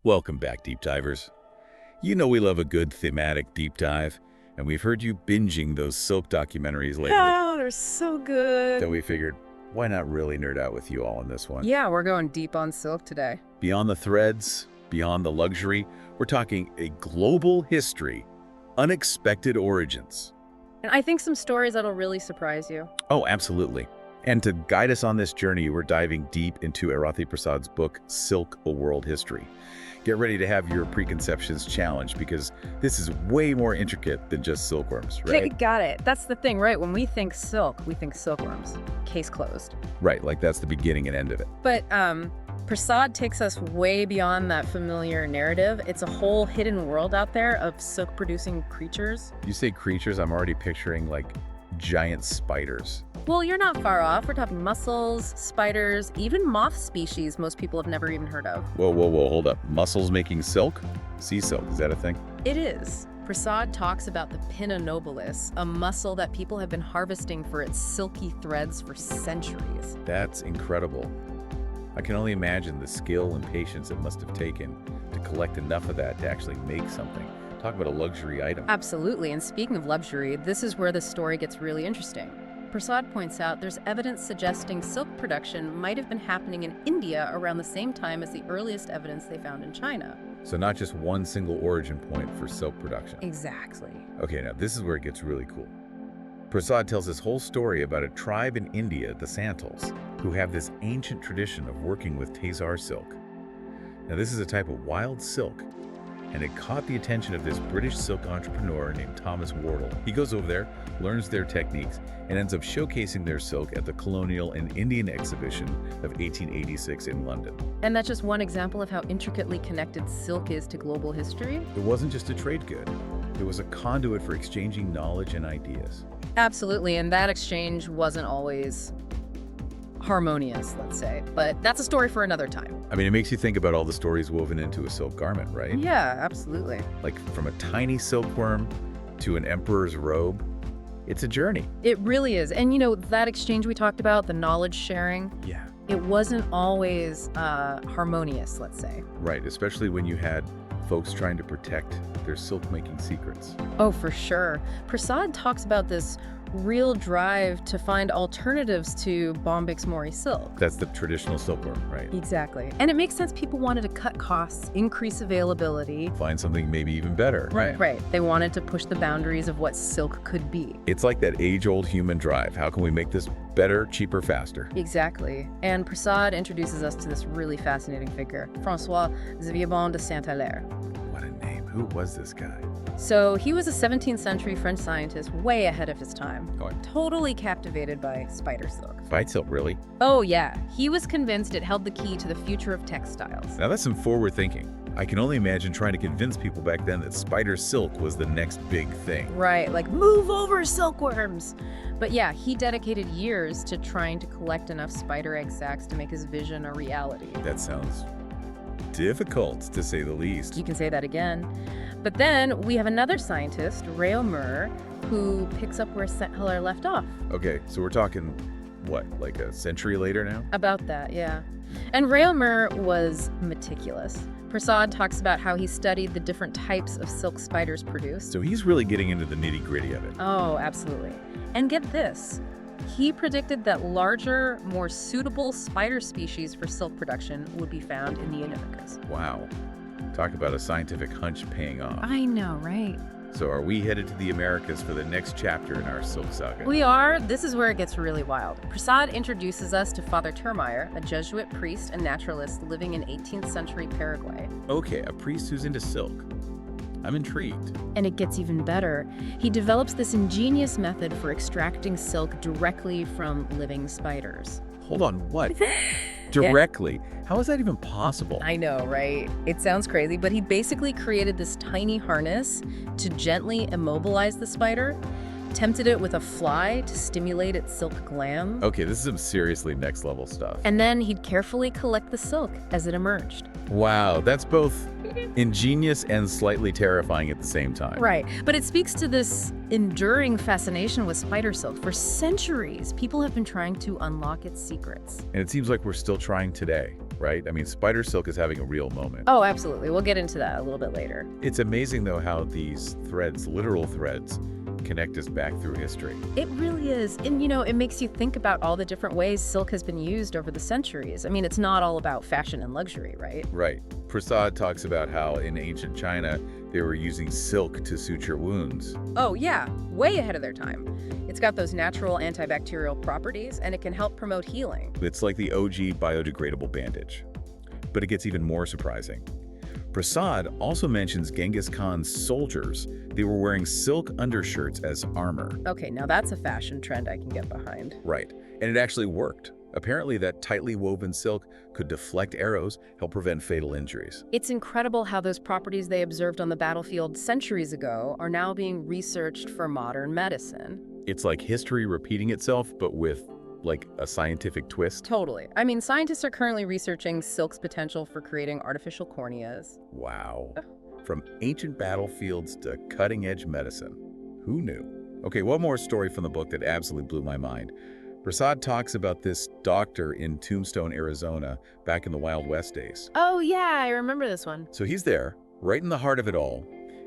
Welcome back, deep divers. You know we love a good thematic deep dive, and we've heard you binging those silk documentaries lately. Oh, they're so good. So we figured, why not really nerd out with you all on this one? Yeah, we're going deep on silk today. Beyond the threads, beyond the luxury, we're talking a global history, unexpected origins. And I think some stories that'll really surprise you. Oh, absolutely. And to guide us on this journey, we're diving deep into Aarathi Prasad's book, Silk, A World History. Get ready to have your preconceptions challenged because this is way more intricate than just silkworms, right? Got it. That's the thing, right? When we think silk, we think silkworms. Case closed. Right, like that's the beginning and end of it. But Prasad takes us way beyond that familiar narrative. It's a whole hidden world out there of silk-producing creatures. You say creatures, I'm already picturing like giant spiders. Well, you're not far off. We're talking mussels, spiders, even moth species most people have never even heard of. Whoa, hold up. Mussels making silk? Sea silk, is that a thing? It is. Prasad talks about the pinna nobilis, a mussel that people have been harvesting for its silky threads for centuries. That's incredible. I can only imagine the skill and patience it must have taken to collect enough of that to actually make something. Talk about a luxury item. Absolutely, and speaking of luxury, this is where the story gets really interesting. Prasad points out there's evidence suggesting silk production might have been happening in India around the same time as the earliest evidence they found in China. So not just one single origin point for silk production. Exactly. Okay, now this is where it gets really cool. Prasad tells this whole story about a tribe in India, the Santals, who have this ancient tradition of working with Tezar silk. Now this is a type of wild silk, and it caught the attention of this British silk entrepreneur named Thomas Wardle. He goes over there, learns their techniques, and ends up showcasing their silk at the Colonial and Indian Exhibition of 1886 in London. And that's just one example of how intricately connected silk is to global history. It wasn't just a trade good. It was a conduit for exchanging knowledge and ideas. Absolutely, and that exchange wasn't always harmonious, let's say. But that's a story for another time. I mean, it makes you think about all the stories woven into a silk garment, right? Yeah, absolutely. Like from a tiny silkworm to an emperor's robe. It's a journey. It really is. And you know, that exchange we talked about, the knowledge sharing, Yeah. it wasn't always harmonious, let's say. Right, especially when you had folks trying to protect their silk-making secrets. Oh, for sure. Prasad talks about this real drive to find alternatives to Bombyx mori silk. That's the traditional silkworm, right? Exactly. And it makes sense people wanted to cut costs, increase availability. Find something maybe even better. Right. They wanted to push the boundaries of what silk could be. It's like that age-old human drive. How can we make this better, cheaper, faster? Exactly. And Prasad introduces us to this really fascinating figure, François Xavier de Saint-Hilaire. What a name. Who was this guy? So he was a 17th century French scientist way ahead of his time. Oh, Totally captivated by spider silk. fight silk, really? Oh yeah, he was convinced it held the key to the future of textiles. Now that's some forward thinking. I can only imagine trying to convince people back then that spider silk was the next big thing. Right, like move over silkworms. But yeah, he dedicated years to trying to collect enough spider egg sacs to make his vision a reality. That sounds difficult, to say the least. You can say that again. But then we have another scientist, Réaumur, who picks up where Saint-Hilaire left off. Okay, so we're talking, what, like a century later now? About that, yeah. And Réaumur was meticulous. Prasad talks about how he studied the different types of silk spiders produced. So he's really getting into the nitty-gritty of it. Oh, absolutely. And get this. He predicted that larger, more suitable spider species for silk production would be found in the Americas. Wow. Talk about a scientific hunch paying off. I know, right? So are we headed to the Americas for the next chapter in our silk saga? We are. This is where it gets really wild. Prasad introduces us to Father Termeyer, a Jesuit priest and naturalist living in 18th century Paraguay. Okay, a priest who's into silk. I'm intrigued. And it gets even better. He develops this ingenious method for extracting silk directly from living spiders. Hold on, what? Directly? How is that even possible? I know, right? It sounds crazy, but he basically created this tiny harness to gently immobilize the spider, tempted it with a fly to stimulate its silk gland. Okay, this is some seriously next level stuff. And then he'd carefully collect the silk as it emerged. Wow, that's both ingenious and slightly terrifying at the same time. Right, but it speaks to this enduring fascination with spider silk. For centuries, people have been trying to unlock its secrets. And it seems like we're still trying today. right? I mean, spider silk is having a real moment. Oh, absolutely. We'll get into that a little bit later. It's amazing, though, how these threads, literal threads, connect us back through history. It really is. And, it makes you think about all the different ways silk has been used over the centuries. I mean, it's not all about fashion and luxury, right? Right. Prasad talks about how in ancient China, they were using silk to suture wounds. Oh, yeah. Way ahead of their time. It's got those natural antibacterial properties, and it can help promote healing. It's like the OG biodegradable bandage. But it gets even more surprising. Prasad also mentions Genghis Khan's soldiers. They were wearing silk undershirts as armor. Okay, now that's a fashion trend I can get behind. Right. And it actually worked. Apparently, that tightly woven silk could deflect arrows, help prevent fatal injuries. It's incredible how those properties they observed on the battlefield centuries ago are now being researched for modern medicine. It's like history repeating itself, but with, like, a scientific twist. Totally. I mean, scientists are currently researching silk's potential for creating artificial corneas. Wow. From ancient battlefields to cutting-edge medicine. Who knew? Okay, one more story from the book that absolutely blew my mind. Prasad talks about this doctor in Tombstone, Arizona, back in the Wild West days. Oh, yeah, I remember this one. So he's there, right in the heart of it all,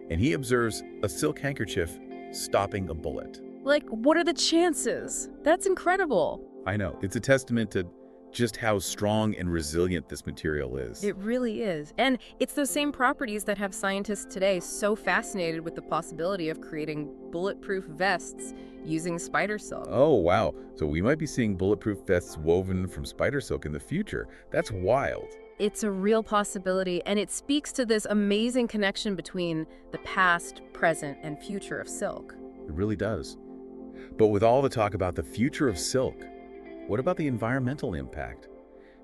and he observes a silk handkerchief stopping a bullet. Like, what are the chances? That's incredible. I know. It's a testament to just how strong and resilient this material is. It really is. And it's those same properties that have scientists today so fascinated with the possibility of creating bulletproof vests using spider silk. Oh, wow. So we might be seeing bulletproof vests woven from spider silk in the future. That's wild. It's a real possibility, and it speaks to this amazing connection between the past, present, and future of silk. It really does. But with all the talk about the future of silk, what about the environmental impact?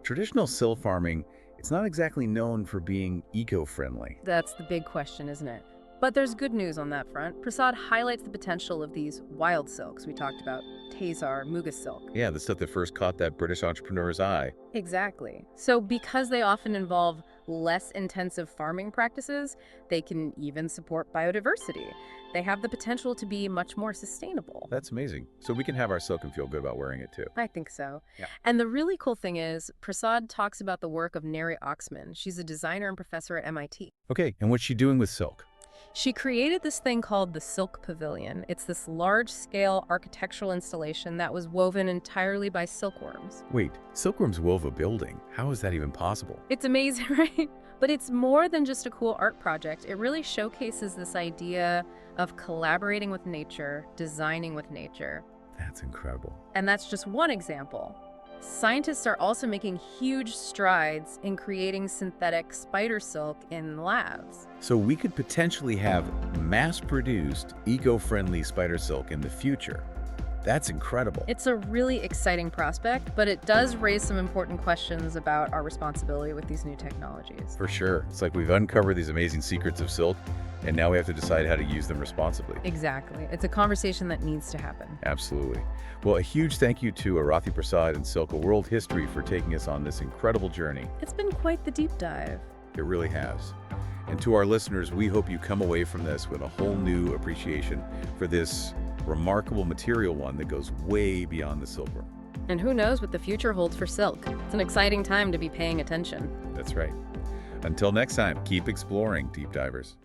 Traditional silk farming, it's not exactly known for being eco-friendly. That's the big question, isn't it? But there's good news on that front. Prasad highlights the potential of these wild silks we talked about, Tazar, Muga silk. Yeah, the stuff that first caught that British entrepreneur's eye. Exactly. So because they often involve less intensive farming practices, they can even support biodiversity. They have the potential to be much more sustainable. That's amazing. So we can have our silk and feel good about wearing it too. I think so. Yeah. And the really cool thing is, Prasad talks about the work of Neri Oxman. She's a designer and professor at MIT. Okay, and what's she doing with silk? She created this thing called the Silk Pavilion. It's this large-scale architectural installation that was woven entirely by silkworms. Wait, silkworms wove a building. How is that even possible? It's amazing, right? But it's more than just a cool art project. It really showcases this idea of collaborating with nature, designing with nature. That's incredible. And that's just one example. Scientists are also making huge strides in creating synthetic spider silk in labs. So we could potentially have mass-produced, eco-friendly spider silk in the future. That's incredible. It's a really exciting prospect, but it does raise some important questions about our responsibility with these new technologies. For sure. It's like we've uncovered these amazing secrets of silk, and now we have to decide how to use them responsibly. Exactly. It's a conversation that needs to happen. Absolutely. Well, a huge thank you to Aarathi Prasad and Silk, a World History, for taking us on this incredible journey. It's been quite the deep dive. It really has. And to our listeners, we hope you come away from this with a whole new appreciation for this remarkable material, one that goes way beyond the silkworm. And who knows what the future holds for silk. It's an exciting time to be paying attention. That's right. Until next time, keep exploring, deep divers.